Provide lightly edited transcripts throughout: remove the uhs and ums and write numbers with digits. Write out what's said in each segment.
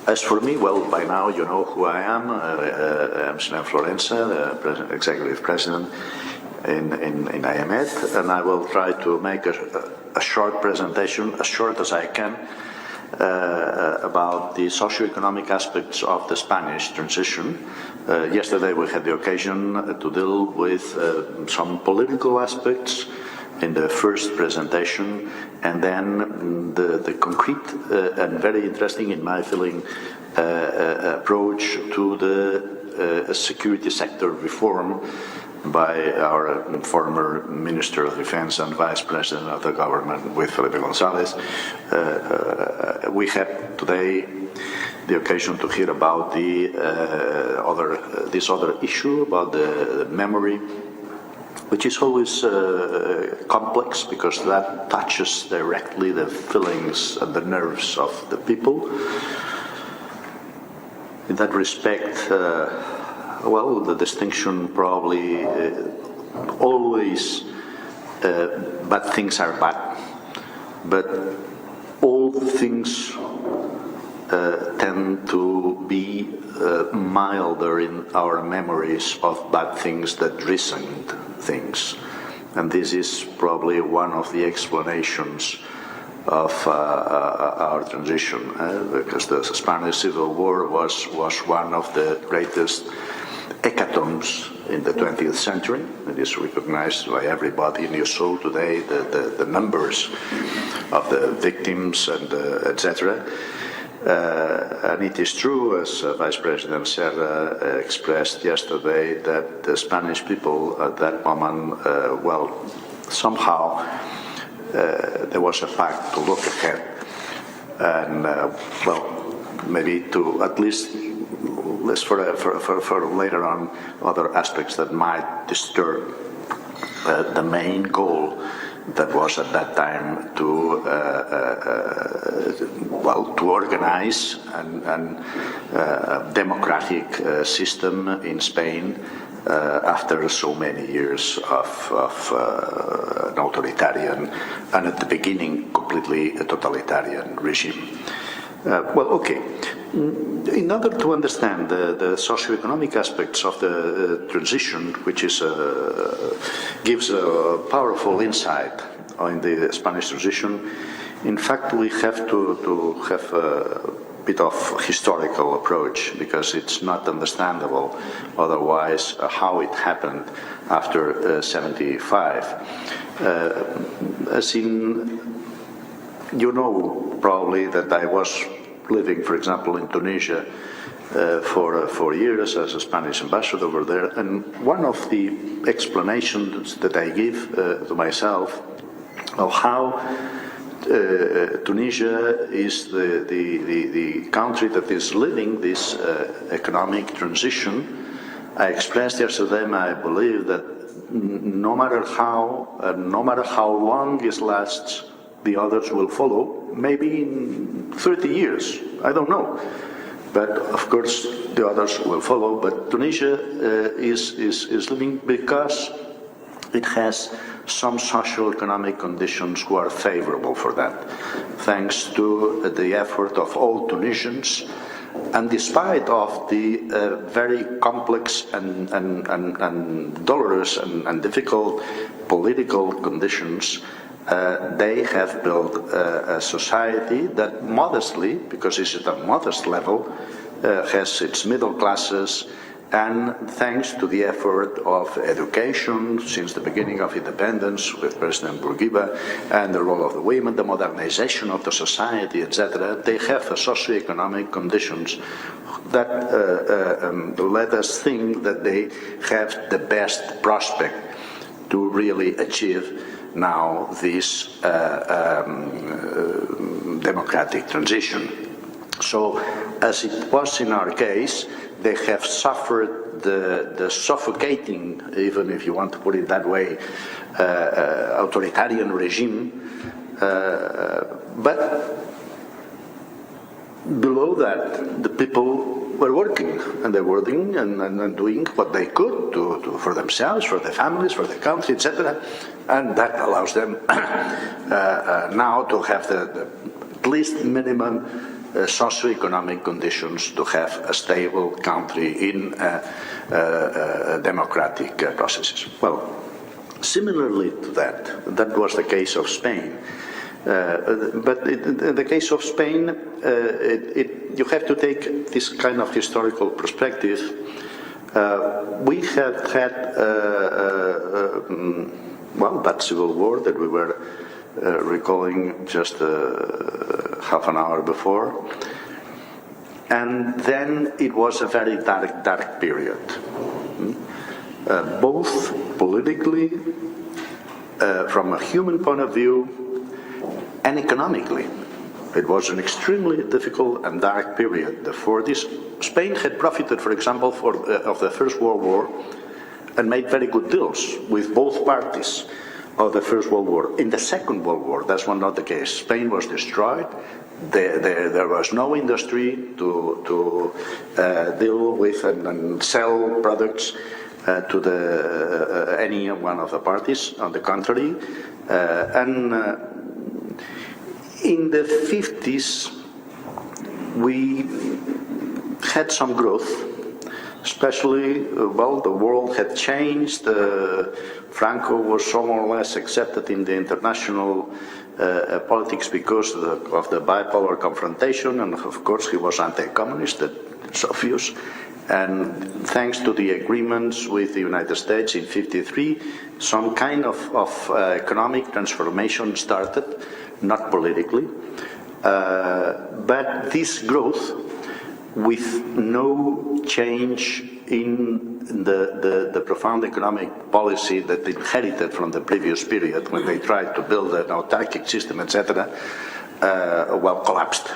As for me, well, by now you know who I am. I'm Senén Florensa, the Executive President in IEMed, and I will try to make a short presentation, as short as I can, about the socio-economic aspects of the Spanish transition. Yesterday we had the occasion to deal with some political aspects in the first presentation, and then the concrete and very interesting, in my feeling, approach to the security sector reform by our former Minister of Defense and Vice President of the government, with Felipe González. We had today the occasion to hear about this other issue about the memory, which is always complex because that touches directly the feelings and the nerves of the people. In that respect, well, the distinction probably always bad things are bad, but all things tend to be milder in our memories of bad things than recent things. And this is probably one of the explanations of our transition, because the Spanish Civil War was one of the greatest hecatombs in the 20th century. It is recognized by everybody, and you saw today the numbers of the victims and etc. And it is true, as Vice President Serra expressed yesterday, that the Spanish people at that moment, well, somehow there was a pact to look ahead and, well, maybe to at least for later on other aspects that might disturb the main goal that was at that time to organize a democratic system in Spain after so many years of an authoritarian and at the beginning completely a totalitarian regime. Well, okay. In order to understand the socio-economic aspects of the transition, which is gives a powerful insight on the Spanish transition, in fact, we have to have a bit of historical approach, because it's not understandable otherwise how it happened after 75. As in, you know probably that I was living, for example, in Tunisia for 4 years as a Spanish ambassador over there, and one of the explanations that I give to myself of how Tunisia is the country that is living this economic transition, I expressed yesterday, I believe that no matter how long it lasts, the others will follow, maybe in 30 years, I don't know. But of course the others will follow, but Tunisia is living because it has some socio-economic conditions who are favorable for that, thanks to the effort of all Tunisians, and despite of the very complex and dolorous and difficult political conditions, they have built a society that modestly, because it's at a modest level, has its middle classes, and thanks to the effort of education since the beginning of independence with President Bourguiba and the role of the women, the modernization of the society, etc., they have a socio-economic conditions that let us think that they have the best prospect to really achieve now this democratic transition. So, as it was in our case, they have suffered the suffocating, even if you want to put it that way, authoritarian regime, but below that, the people were working, and they were working and doing what they could for themselves, for their families, for the country, etc. And that allows them now to have the at least minimum socio-economic conditions to have a stable country in democratic processes. Well, similarly to that was the case of Spain. But in the case of Spain, you have to take this kind of historical perspective. We have had, that civil war that we were recalling just half an hour before. And then it was a very dark period, both politically, from a human point of view, and economically. It was an extremely difficult and dark period. For this, Spain had profited, for example, of the First World War and made very good deals with both parties of the First World War. In the Second World War, that's not the case. Spain was destroyed. There was no industry to deal with and sell products to any one of the parties. On the contrary, in the 50s, we had some growth, especially, the world had changed. Franco was so more or less accepted in the international politics because of the bipolar confrontation, and of course he was anti-communist, that's obvious. And thanks to the agreements with the United States in '53, some kind of economic transformation started, not politically, but this growth with no change in the profound economic policy that they inherited from the previous period when they tried to build an autarkic system, etc., collapsed.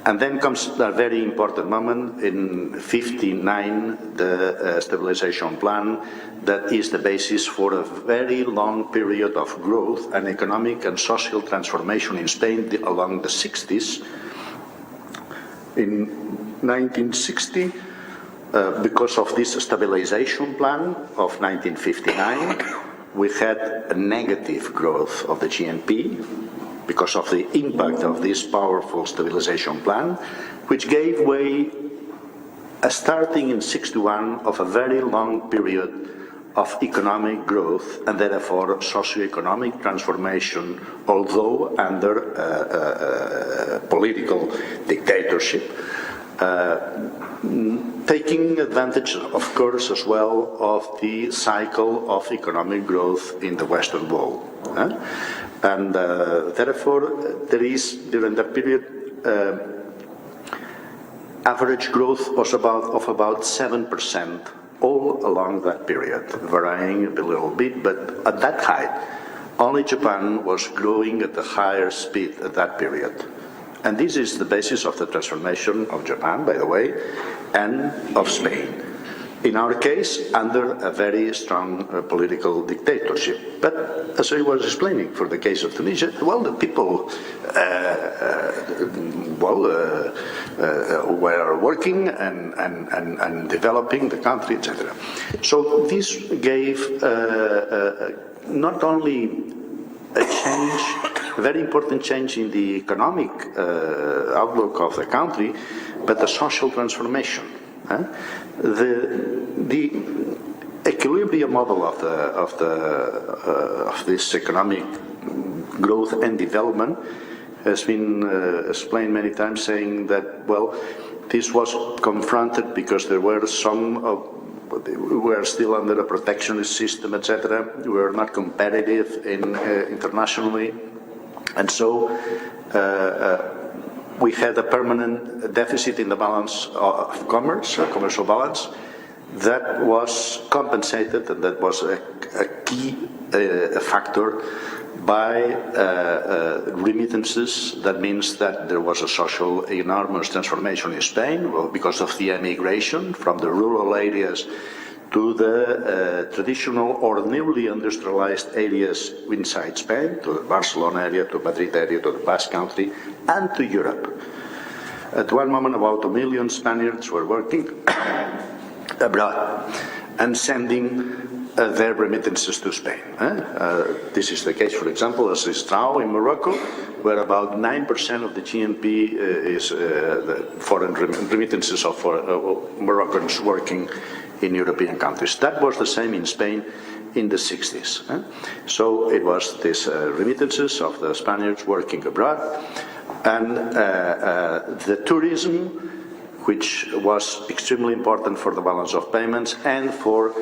And then comes a very important moment in '59, the stabilization plan, that is the basis for a very long period of growth and economic and social transformation in Spain along the 60s. In 1960, because of this stabilization plan of 1959, we had a negative growth of the GNP, because of the impact of this powerful stabilization plan, which gave way, starting in '61, of a very long period of economic growth and therefore socio-economic transformation, although under political dictatorship, taking advantage, of course, as well of the cycle of economic growth in the Western world. And therefore, there is, during that period, average growth was of about 7% all along that period, varying a little bit, but at that height, only Japan was growing at a higher speed at that period. And this is the basis of the transformation of Japan, by the way, and of Spain. In our case, under a very strong political dictatorship. But as I was explaining, for the case of Tunisia, the people were working and developing the country, etc. So this gave not only a change, a very important change in the economic outlook of the country, but a social transformation. The equilibrium model of this economic growth and development has been explained many times, saying that, this was confronted because there were we were still under a protectionist system, etc. We were not competitive internationally, and so we had a permanent deficit in the balance of commercial balance, that was compensated, and that was a key factor, by remittances. That means that there was a social enormous transformation in Spain, because of the emigration from the rural areas to the traditional or newly industrialized areas inside Spain, to the Barcelona area, to Madrid area, to the Basque Country, and to Europe. At one moment, about 1 million Spaniards were working abroad and sending their remittances to Spain. This is the case, for example, as is now in Morocco, where about 9% of the GNP is the foreign remittances of Moroccans working in European countries. That was the same in Spain in the 60s. So it was these remittances of the Spaniards working abroad, and the tourism, which was extremely important for the balance of payments and for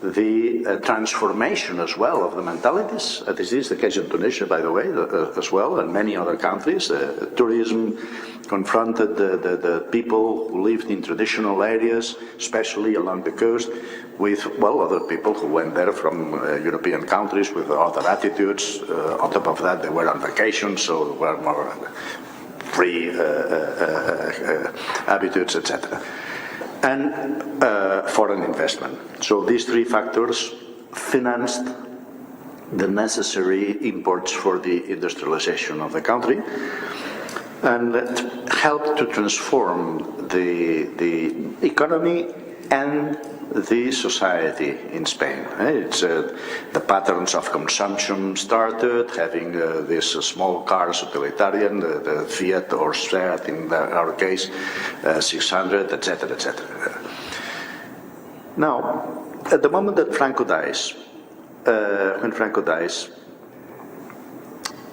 the transformation as well of the mentalities. This is the case in Tunisia, by the way, as well, and many other countries. Tourism confronted the people who lived in traditional areas, especially along the coast, with, well, other people who went there from European countries with other attitudes. On top of that, they were on vacation, so they were more free attitudes, etc. And foreign investment. So these three factors financed the necessary imports for the industrialization of the country, and helped to transform the economy and the society in Spain. It's the patterns of consumption started, having this small cars utilitarian, the Fiat or Seat in our case, 600, etc., etc. Now, at the moment that Franco dies, when Franco dies,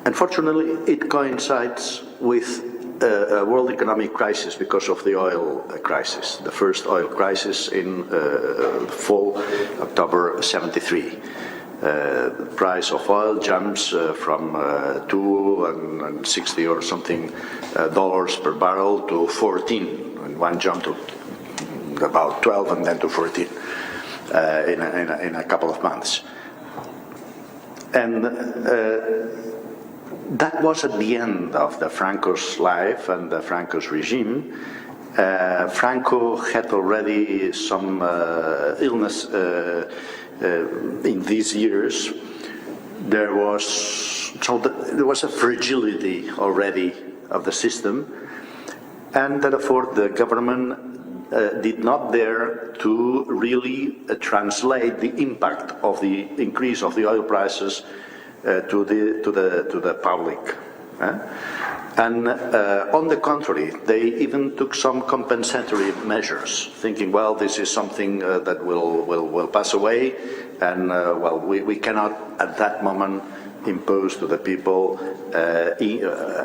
unfortunately, it coincides with a world economic crisis because of the oil crisis, the first oil crisis in fall October '73. The price of oil jumps from $2.60 or something dollars per barrel to 14, and one jump to about 12 and then to 14 in a couple of months. And that was at the end of the Franco's life and the Franco's regime. Franco had already some illness in these years. There was a fragility already of the system, and therefore the government did not dare to really translate the impact of the increase of the oil prices to the public. And on the contrary, they even took some compensatory measures, thinking, well, this is something that will pass away, and well, we cannot at that moment impose to the people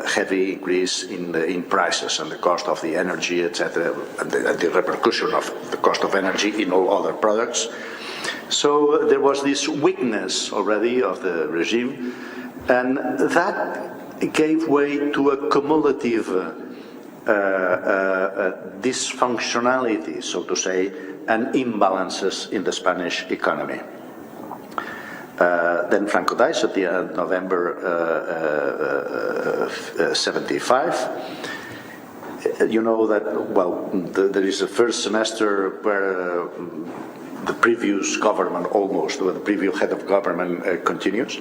heavy increase in prices and the cost of the energy, etc., and the repercussion of the cost of energy in all other products. So there was this weakness already of the regime, and that gave way to a cumulative dysfunctionality, so to say, and imbalances in the Spanish economy. Then Franco dies at the end of November '75. You know that, well, there is a first semester where the previous government, almost, or the previous head of government continues.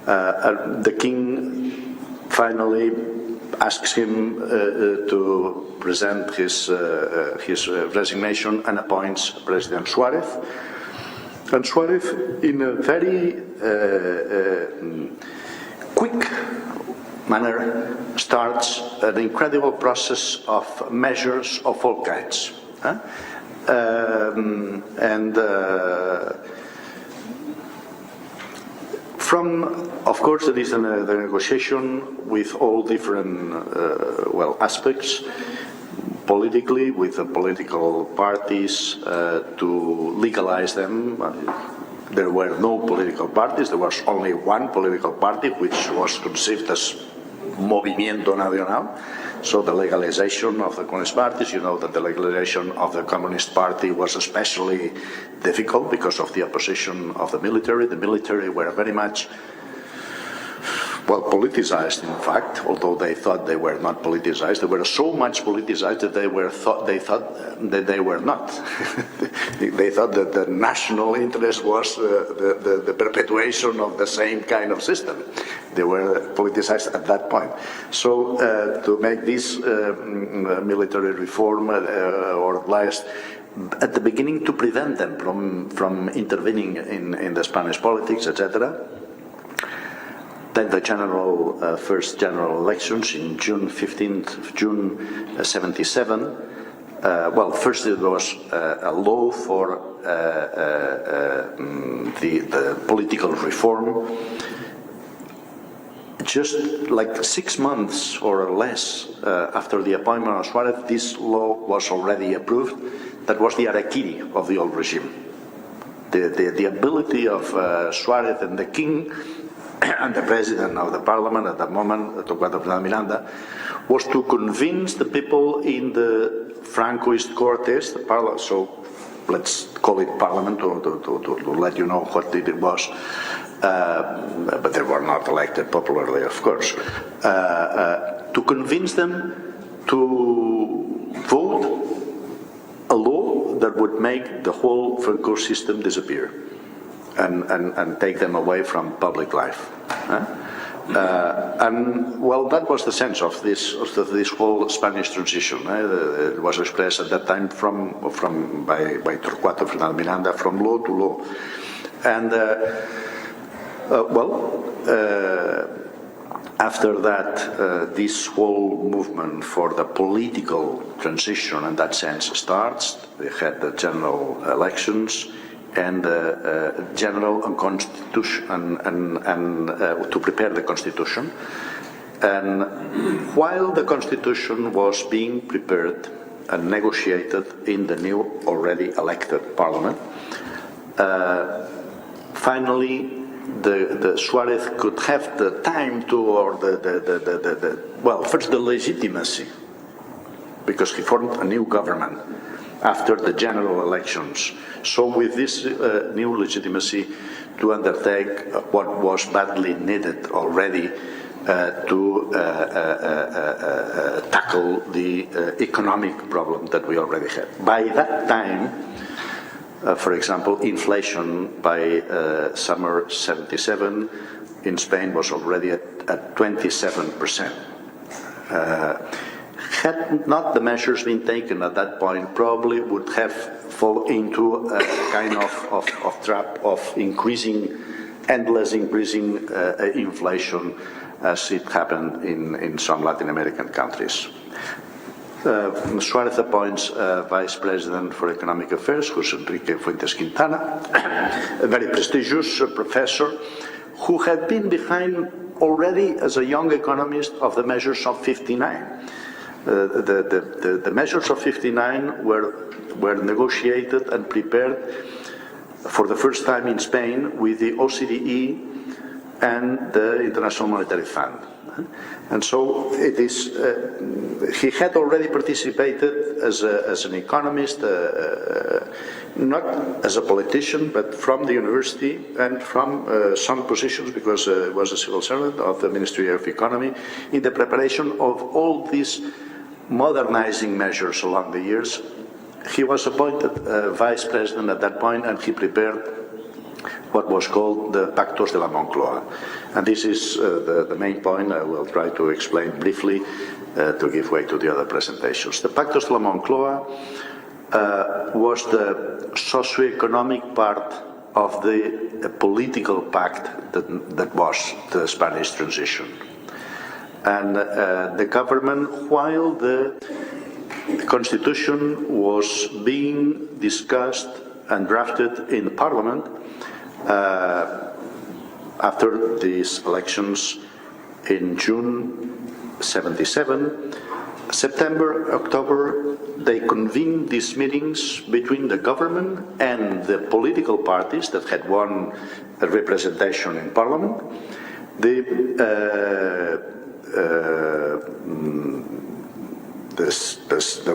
The king finally asks him to present his resignation and appoints President Suarez. And Suarez, in a very quick manner, starts an incredible process of measures of all kinds. Of course, there is the negotiation with all different aspects, politically, with the political parties to legalize them. There were no political parties. There was only one political party, which was conceived as Movimiento Nacional. So the legalization of the Communist parties, you know that the legalization of the Communist Party was especially difficult because of the opposition of the military. The military were very much, well, politicized, in fact, although they thought they were not politicized. They were so much politicized that they thought that they were not. They thought that the national interest was the perpetuation of the same kind of system. They were politicized at that point. So to make this military reform, or at least at the beginning to prevent them from intervening in the Spanish politics, etc. Then the first general elections in June 15th, June 77. Well, first it was a law for the political reform. Just like 6 months or less after the appointment of Suarez, this law was already approved. That was the harakiri of the old regime. The ability of Suarez and the king and the president of the parliament at that moment, Torquato Fernández Miranda, was to convince the people in the Francoist Cortes, the parliament, so let's call it parliament to let you know what it was, but they were not elected popularly, of course, to convince them to vote a law that would make the whole Franco system disappear and take them away from public life. And well, that was the sense of this whole Spanish transition. It was expressed at that time by Torquato Fernández Miranda from law to law. And after that, this whole movement for the political transition in that sense starts. They had the general elections and general and constitution and to prepare the constitution. And while the constitution was being prepared and negotiated in the new already elected parliament, finally the Suarez could have the time to, or first the legitimacy, because he formed a new government after the general elections. So with this new legitimacy to undertake what was badly needed already to tackle the economic problem that we already had. By that time, for example, inflation by summer 77 in Spain was already at 27%. Had not the measures been taken at that point, probably would have fallen into a kind of trap of endless increasing inflation, as it happened in some Latin American countries. Suarez appoints Vice President for Economic Affairs, who's Enrique Fuentes Quintana, a very prestigious professor who had been behind already as a young economist of the measures of 59. The measures of 59 were negotiated and prepared for the first time in Spain with the OCDE and the International Monetary Fund. And so it is, he had already participated as an economist, not as a politician, but from the university and from some positions, because he was a civil servant of the Ministry of Economy, in the preparation of all these modernizing measures along the years. He was appointed vice president at that point, and he prepared what was called the Pactos de la Moncloa. And this is the main point I will try to explain briefly to give way to the other presentations. The Pactos de la Moncloa was the socio-economic part of the political pact that was the Spanish transition. And the government, while the constitution was being discussed and drafted in Parliament, after these elections in June 77, September, October, they convened these meetings between the government and the political parties that had won a representation in Parliament, the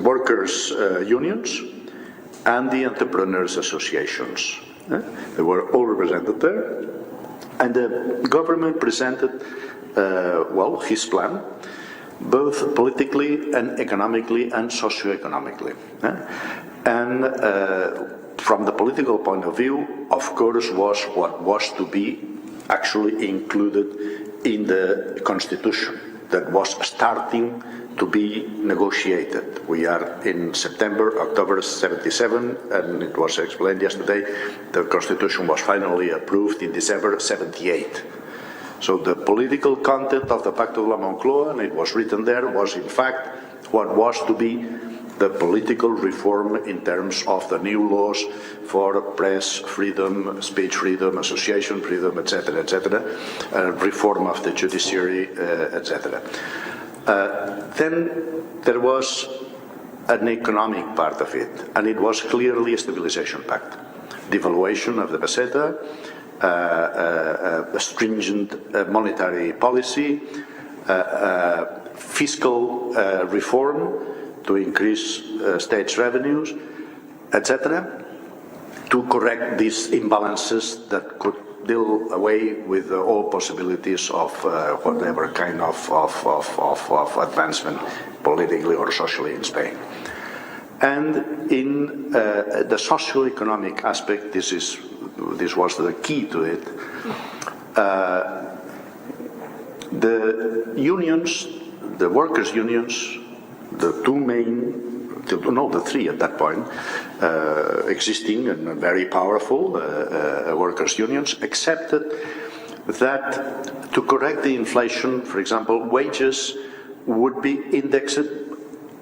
workers' unions, and the entrepreneurs' associations. They were all represented there. And the government presented, his plan, both politically and economically and socio-economically. And from the political point of view, of course, was what was to be actually included in the constitution that was starting to be negotiated. We are in October 77, and it was explained yesterday, the Constitution was finally approved in December 78. So the political content of the Pacto de la Moncloa, and it was written there, was in fact what was to be the political reform in terms of the new laws for press freedom, speech freedom, association freedom, etc., reform of the judiciary, etc. Then there was an economic part of it, and it was clearly a stabilization pact. Devaluation of the peseta, a stringent monetary policy, fiscal reform to increase states' revenues, etc., to correct these imbalances that could deal away with all possibilities of whatever kind of advancement politically or socially in Spain. And in the socio-economic aspect, this was the key to it. The unions, the workers' unions, the the three at that point, existing and very powerful workers' unions, accepted that to correct the inflation, for example, wages would be indexed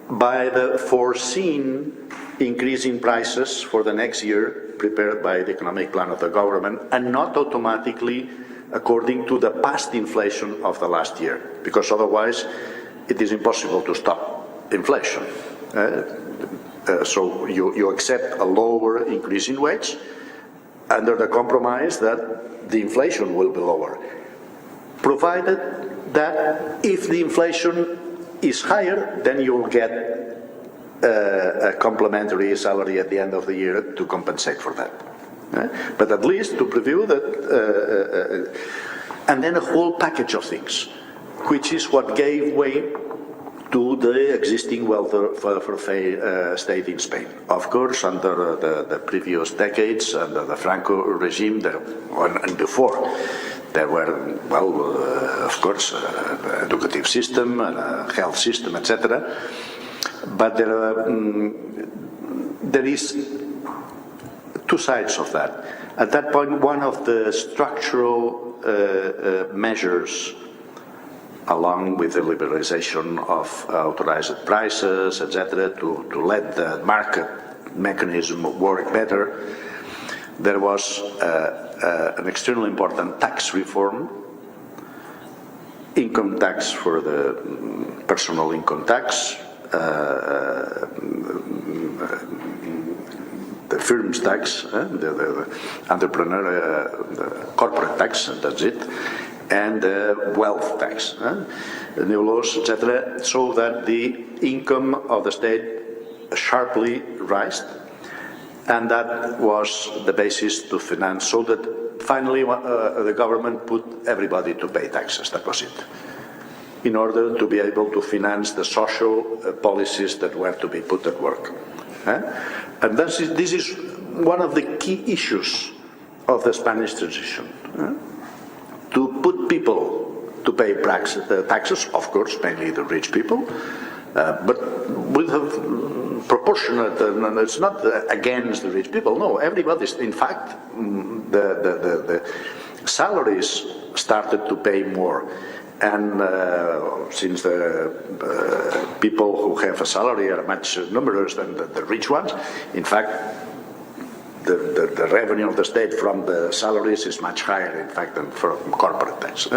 by the foreseen increase in prices for the next year prepared by the economic plan of the government, and not automatically according to the past inflation of the last year, because otherwise it is impossible to stop inflation. So you accept a lower increase in wage under the compromise that the inflation will be lower, provided that if the inflation is higher, then you will get a complementary salary at the end of the year to compensate for that. But at least to preview that, and then a whole package of things, which is what gave way to the existing welfare state in Spain. Of course, under the previous decades, under the Franco regime, and before, there were, of course, an educative system, a health system, etc. But there is two sides of that. At that point, one of the structural measures, along with the liberalization of authorized prices, etc., to let the market mechanism work better, there was an extremely important tax reform, income tax for the personal income tax, the firm's tax, the entrepreneur, the corporate tax, that's it, and wealth tax, new laws, etc., so that the income of the state sharply rised, and that was the basis to finance, so that finally the government put everybody to pay taxes, that was it, in order to be able to finance the social policies that were to be put at work. And this is one of the key issues of the Spanish transition. To put people to pay taxes, of course, mainly the rich people, but with a proportionate, and it's not against the rich people, no, everybody's, in fact, the salaries started to pay more. And since the people who have a salary are much numerous than the rich ones, in fact, the revenue of the state from the salaries is much higher, in fact, than from corporate tax.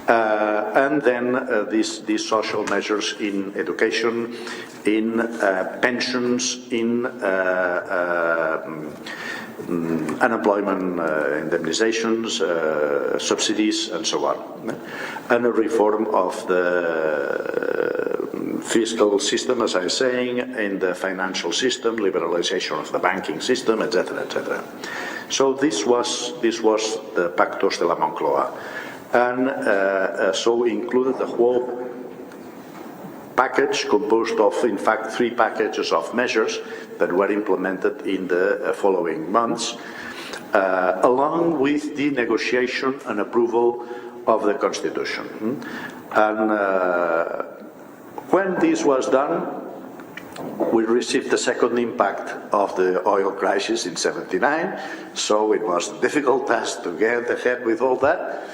And then these social measures in education, in pensions, in unemployment indemnizations, subsidies, and so on. And a reform of the fiscal system, as I was saying, in the financial system, liberalization of the banking system, etc., etc. So this was the Pactos de la Moncloa, and so included the whole package composed of, in fact, 3 packages of measures that were implemented in the following months, along with the negotiation and approval of the Constitution. And When this was done, we received the second impact of the oil crisis in '79, so it was a difficult task to get ahead with all that.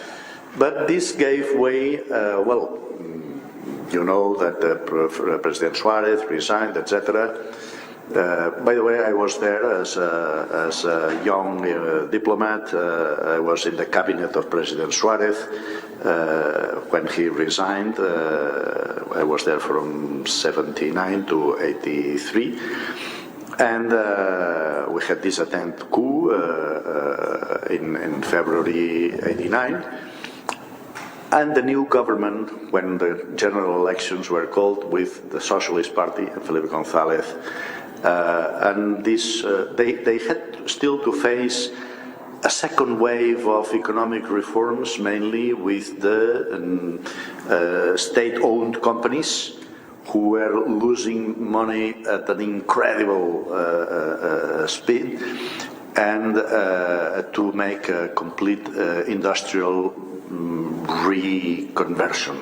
But this gave way, well, you know that President Suarez resigned, etc. By the way, I was there as a young diplomat. I was in the cabinet of President Suarez when he resigned. I was there from '79 to '83. And we had this attempt coup in February '89. And the new government, when the general elections were called with the Socialist Party and Felipe González, and this, they had still to face a second wave of economic reforms, mainly with the state-owned companies who were losing money at an incredible speed, and to make a complete industrial reconversion,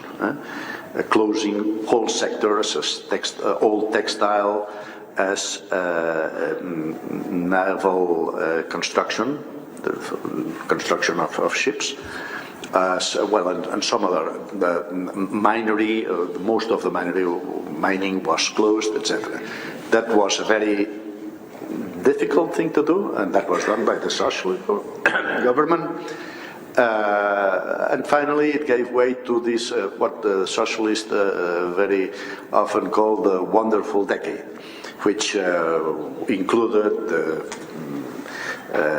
closing whole sectors as old textile, as naval construction, the construction of ships, as well, and some other minery. Most of the mining was closed, etc. That was a very difficult thing to do, and that was done by the socialist government. And finally, it gave way to this, what the socialists very often call the wonderful decade, which included the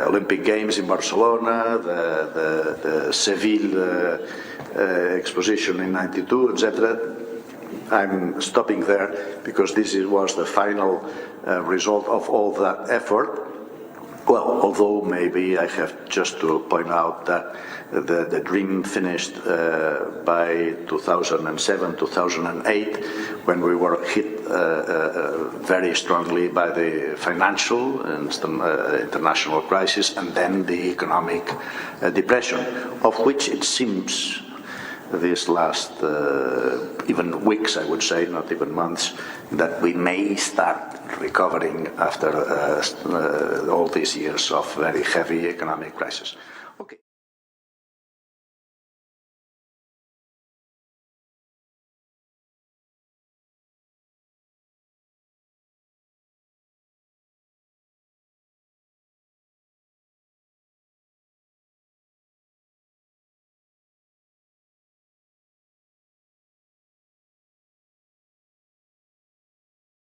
Olympic Games in Barcelona, the Seville exposition in '92, etc. I'm stopping there because this was the final result of all that effort. Well, although maybe I have just to point out that the dream finished by 2007, 2008, when we were hit very strongly by the financial and international crisis, and then the economic depression, of which it seems these last even weeks, I would say, not even months, that we may start recovering after all these years of very heavy economic crisis.